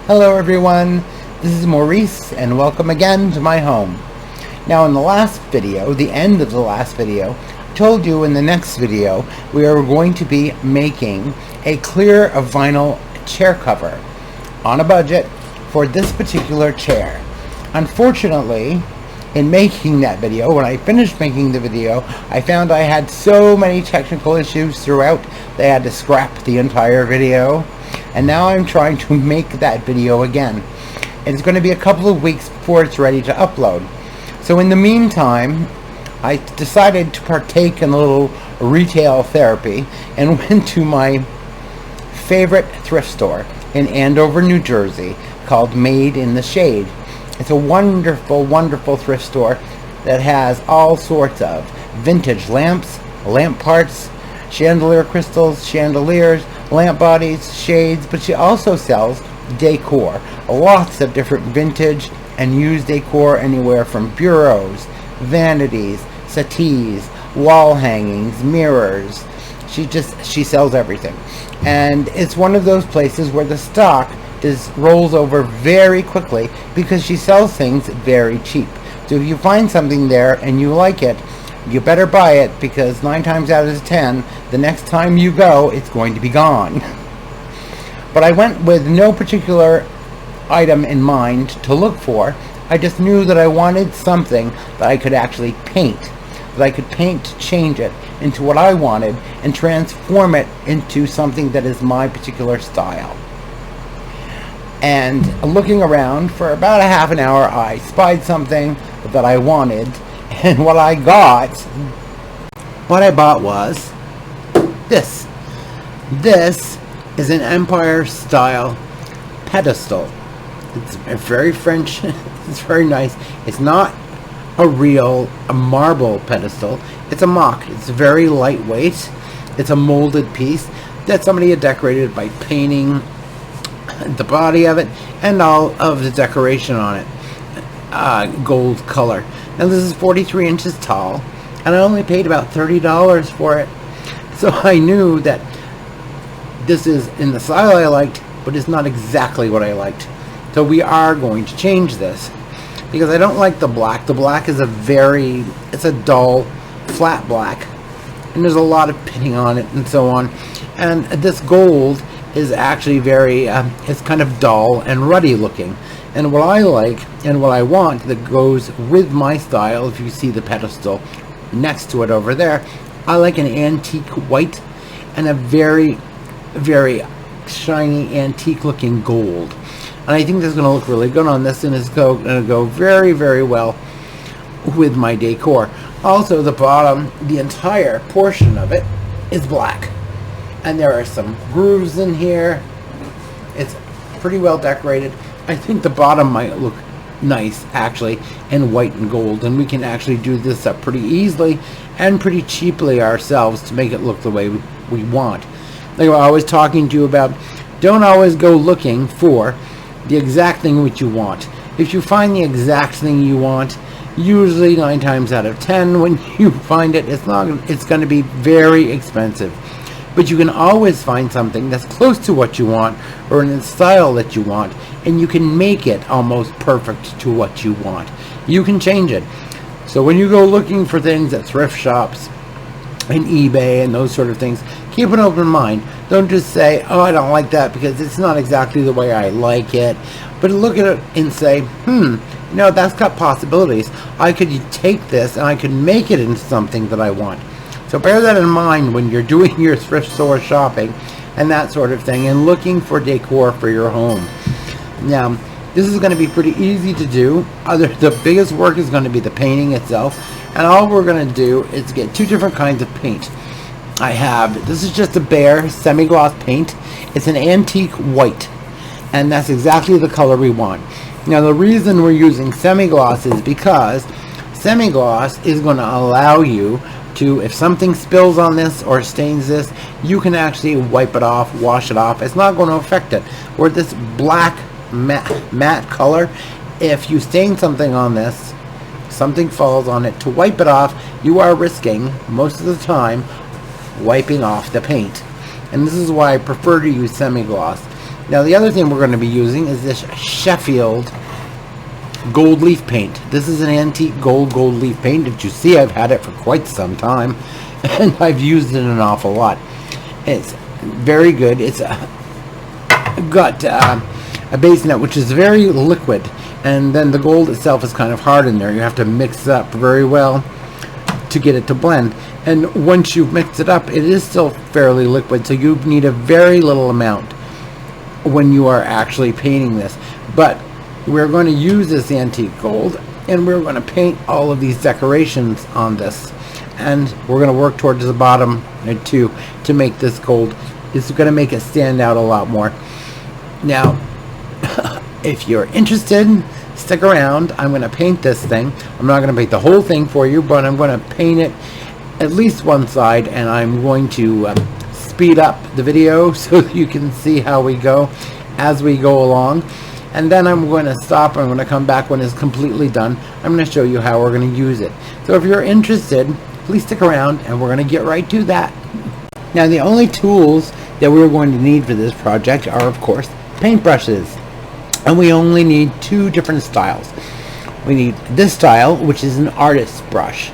Hello everyone, this is Maurice and welcome again to my home. Now in the last video, the end of the last video, I told you in the next video we are going to be making a clear vinyl chair cover on a budget for this particular chair. Unfortunately, in making that video, when I finished making the video, I found I had so many technical issues throughout they had to scrap the entire video. And now I'm trying to make that video again. It's going to be a couple of weeks before it's ready to upload. So in the meantime, I decided to partake in a little retail therapy and went to my favorite thrift store in Andover, New Jersey, called Made in the Shade. It's a wonderful, wonderful thrift store that has all sorts of vintage lamps, lamp parts, chandelier crystals, chandeliers, lamp bodies, shades, but she also sells decor. Lots of different vintage and used decor, anywhere from bureaus, vanities, settees, wall hangings, mirrors. She sells everything. And it's one of those places where the stock rolls over very quickly because she sells things very cheap. So if you find something there and you like it, you better buy it, because 9 times out of 10, the next time you go, it's going to be gone. But I went with no particular item in mind to look for. I just knew that I wanted something that I could actually paint. That I could paint to change it into what I wanted and transform it into something that is my particular style. And looking around for about a half an hour, I spied something that I wanted. And what I bought was this. This is an Empire style pedestal. It's very French. It's very nice. It's not a marble pedestal. It's a mock. It's very lightweight. It's a molded piece that somebody had decorated by painting the body of it and all of the decoration on it, gold color. Now this is 43 inches tall, and I only paid about $30 for it. So I knew that this is in the style I liked, but it's not exactly what I liked. So we are going to change this, because I don't like the black. The black is it's a dull, flat black, and there's a lot of pitting on it and so on. And this gold is actually it's kind of dull and ruddy looking. And what I like and what I want that goes with my style, if you see the pedestal next to it over there, I like an antique white and a very, very shiny antique looking gold. And I think this is going to look really good on this, and it's going to go very, very well with my decor. Also, the bottom, the entire portion of it is black. And there are some grooves in here. It's pretty well decorated. I think the bottom might look nice, actually, in white and gold, and we can actually do this up pretty easily and pretty cheaply ourselves to make it look the way we want. Like I was talking to you about, don't always go looking for the exact thing which you want. If you find the exact thing you want, usually 9 times out of 10, when you find it, it's going to be very expensive. But you can always find something that's close to what you want, or in the style that you want, and you can make it almost perfect to what you want. You can change it. So when you go looking for things at thrift shops and eBay and those sort of things, keep an open mind. Don't just say, oh, I don't like that because it's not exactly the way I like it. But look at it and say, that's got possibilities. I could take this and I could make it into something that I want. So bear that in mind when you're doing your thrift store shopping and that sort of thing, and looking for decor for your home. Now, this is going to be pretty easy to do. The biggest work is going to be the painting itself, and all we're going to do is get 2 different kinds of paint. This is just a Behr semi-gloss paint. It's an antique white, and that's exactly the color we want. Now, the reason we're using semi-gloss is because semi-gloss is going to allow you to, if something spills on this or stains this, you can actually wipe it off, wash it off. It's not going to affect it. Where this black matte color, if you stain something on this, something falls on it, to wipe it off, you are risking, most of the time, wiping off the paint. And this is why I prefer to use semi-gloss. Now the other thing we're going to be using is this Sheffield gold leaf paint. This is an antique gold leaf paint that you see I've had it for quite some time, and I've used it an awful lot. It's very good. It's got a base net which is very liquid, and then the gold itself is kind of hard in there. You have to mix it up very well to get it to blend, and once you've mixed it up, it is still fairly liquid, so you need a very little amount when you are actually painting this. But we're going to use this antique gold, and we're going to paint all of these decorations on this, and we're going to work towards the bottom too to make this gold. It's going to make it stand out a lot more. Now if you're interested, stick around. I'm going to paint this thing. I'm not going to paint the whole thing for you, but I'm going to paint it at least one side, and I'm going to speed up the video so you can see how we go as we go along. And then I'm going to stop, and I'm going to come back when it's completely done. I'm going to show you how we're going to use it. So if you're interested, please stick around, and we're going to get right to that. Now the only tools that we're going to need for this project are, of course, paintbrushes. And we only need two different styles. We need this style, which is an artist's brush.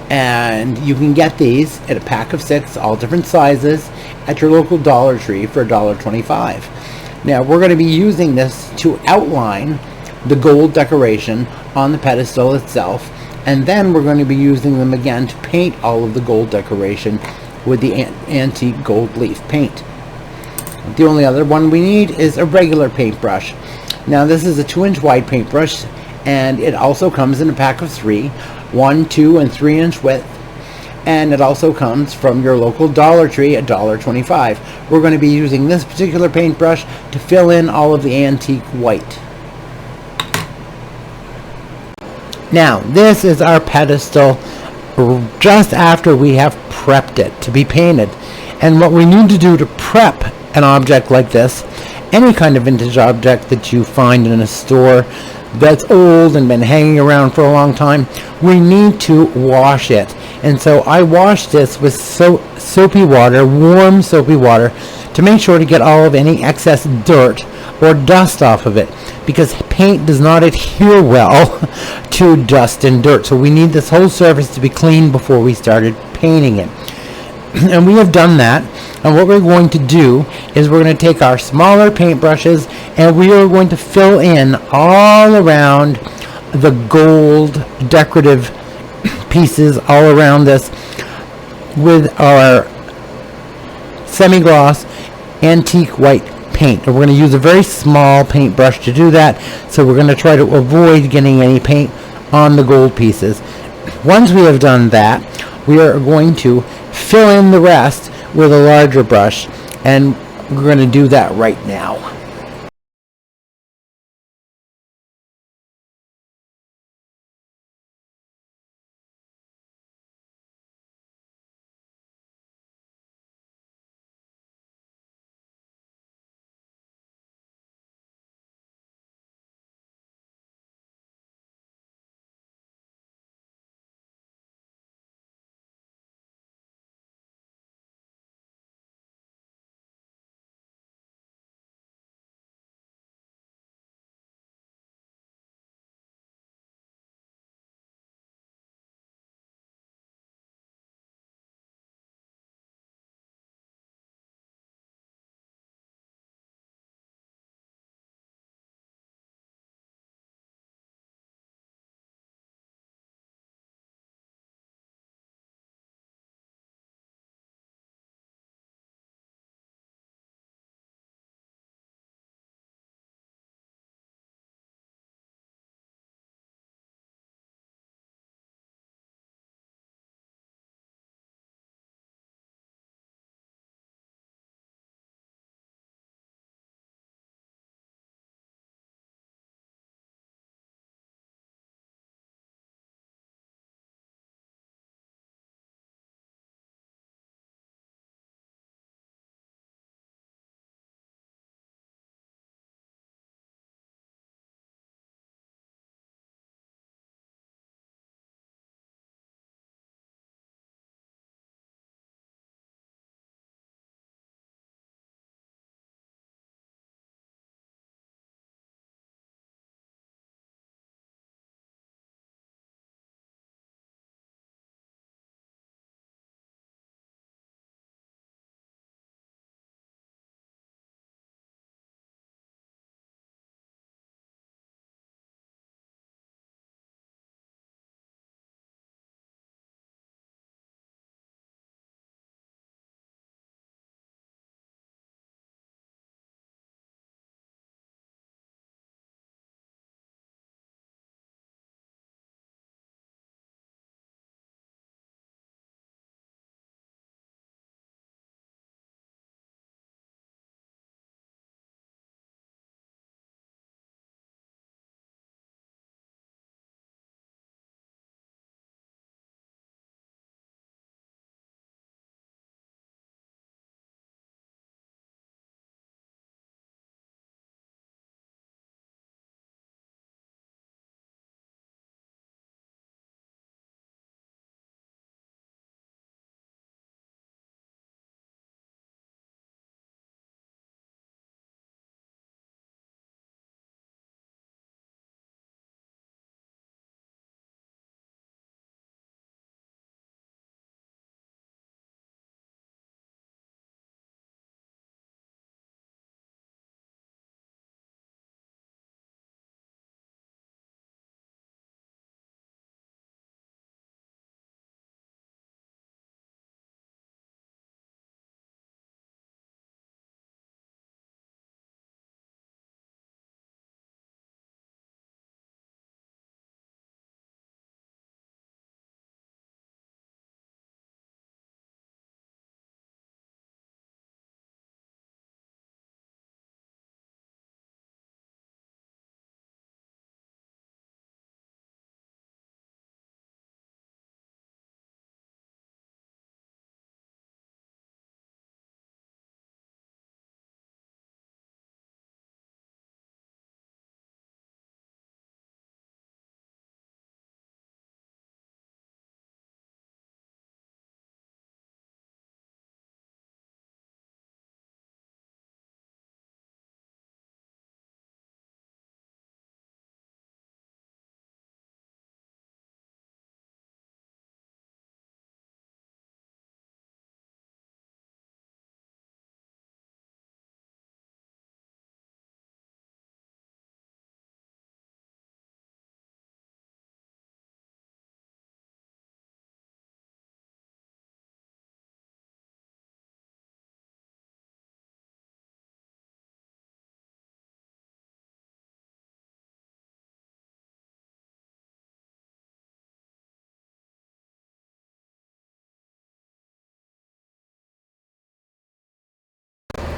And you can get these at a pack of 6, all different sizes, at your local Dollar Tree for $1.25. Now we're going to be using this to outline the gold decoration on the pedestal itself, and then we're going to be using them again to paint all of the gold decoration with the antique gold leaf paint. The only other one we need is a regular paintbrush. Now this is a 2-inch wide paintbrush, and it also comes in a pack of 3, 1, 2, and 3-inch width. And it also comes from your local Dollar Tree at $1.25. We're going to be using this particular paintbrush to fill in all of the antique white. Now this is our pedestal just after we have prepped it to be painted. And what we need to do to prep an object like this, any kind of vintage object that you find in a store that's old and been hanging around for a long time, we need to wash it. And so I washed this with soapy water, warm soapy water, to make sure to get all of any excess dirt or dust off of it, because paint does not adhere well to dust and dirt. So we need this whole surface to be clean before we started painting it. And we have done that, and what we're going to do is we're going to take our smaller paintbrushes, and we are going to fill in all around the gold decorative pieces all around this with our semi-gloss antique white paint. And we're going to use a very small paintbrush to do that, so we're going to try to avoid getting any paint on the gold pieces. Once we have done that, we are going to fill in the rest with a larger brush, and we're going to do that right now.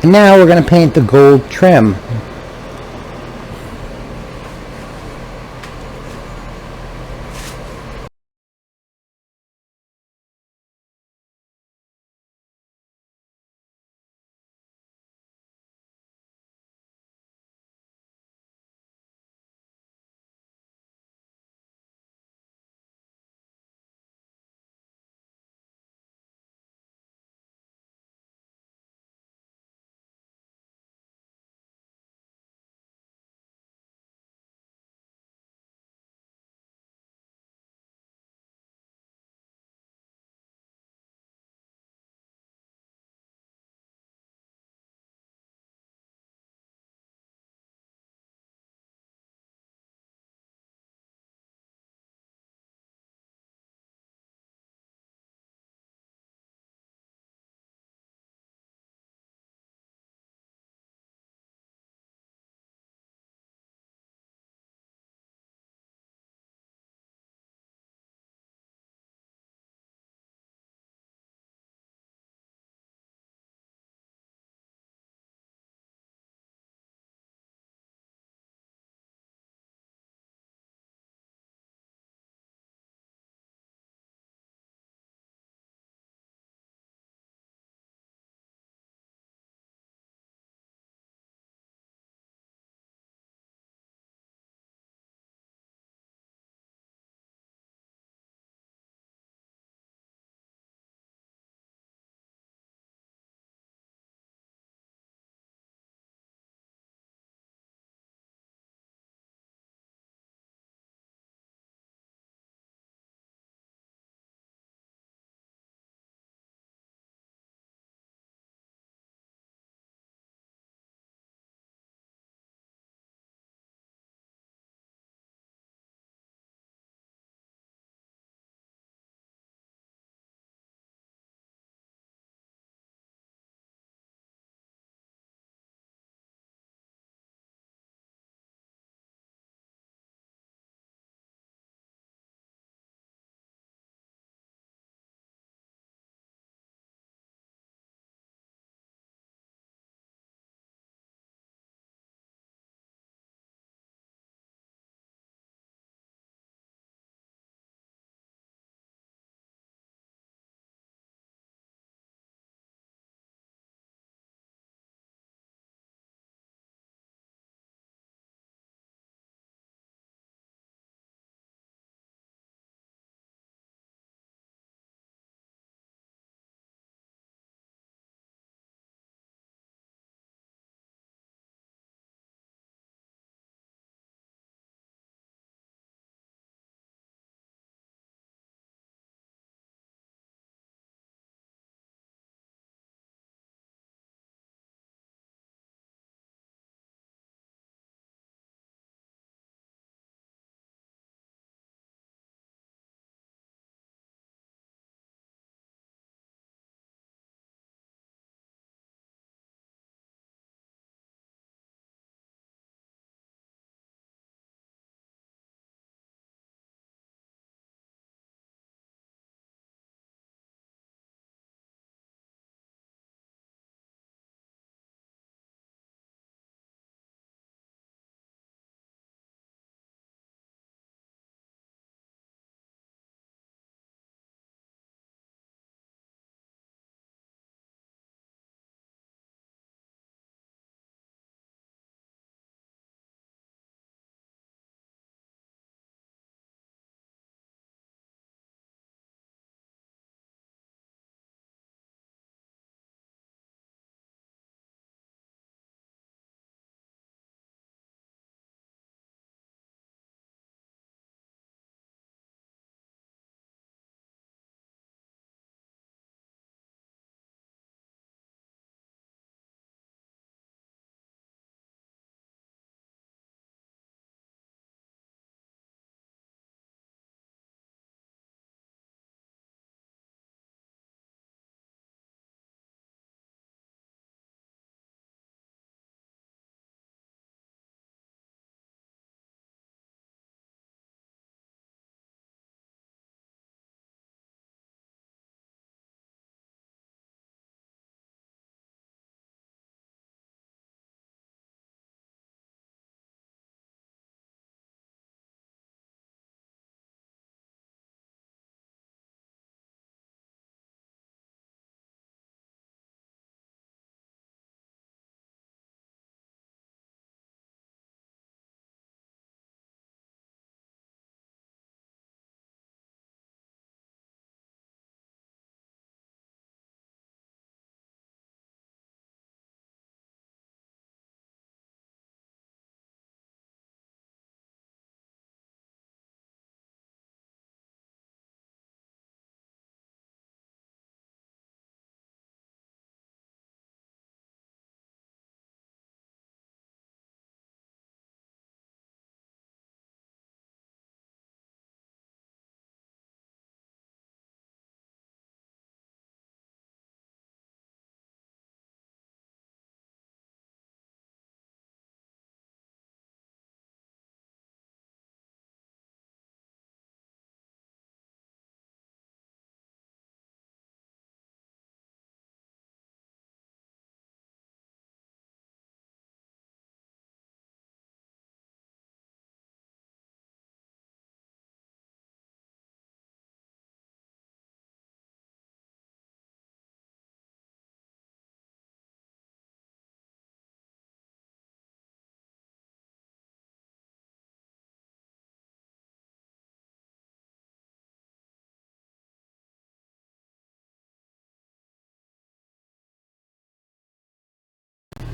And now we're going to paint the gold trim.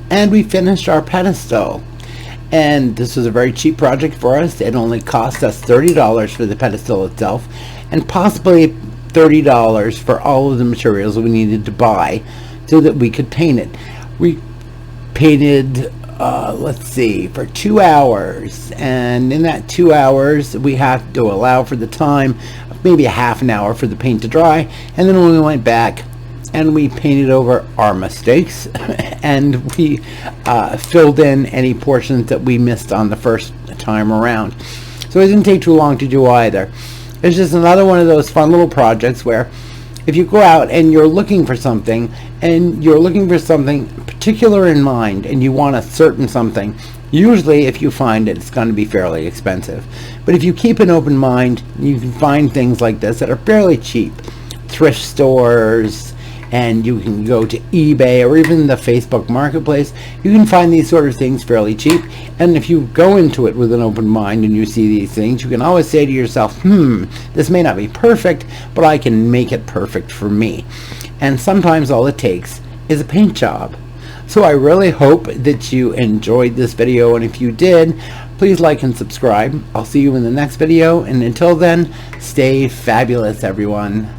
and we finished our pedestal. And this was a very cheap project for us. It only cost us $30 for the pedestal itself, and possibly $30 for all of the materials we needed to buy so that we could paint it. We painted, let's see, for 2 hours, and in that 2 hours we have to allow for the time of maybe a half an hour for the paint to dry, and then when we went back and we painted over our mistakes and we filled in any portions that we missed on the first time around. So it didn't take too long to do either. It's just another one of those fun little projects where if you go out and you're looking for something, and you're looking for something particular in mind, and you want a certain something, usually if you find it, it's going to be fairly expensive. But if you keep an open mind, you can find things like this that are fairly cheap. Thrift stores, and you can go to eBay or even the Facebook marketplace. You can find these sort of things fairly cheap, and if you go into it with an open mind and you see these things, you can always say to yourself, this may not be perfect, but I can make it perfect for me. And sometimes all it takes is a paint job. So I really hope that you enjoyed this video, and if you did, please like and subscribe. I'll see you in the next video, and until then, stay fabulous, everyone.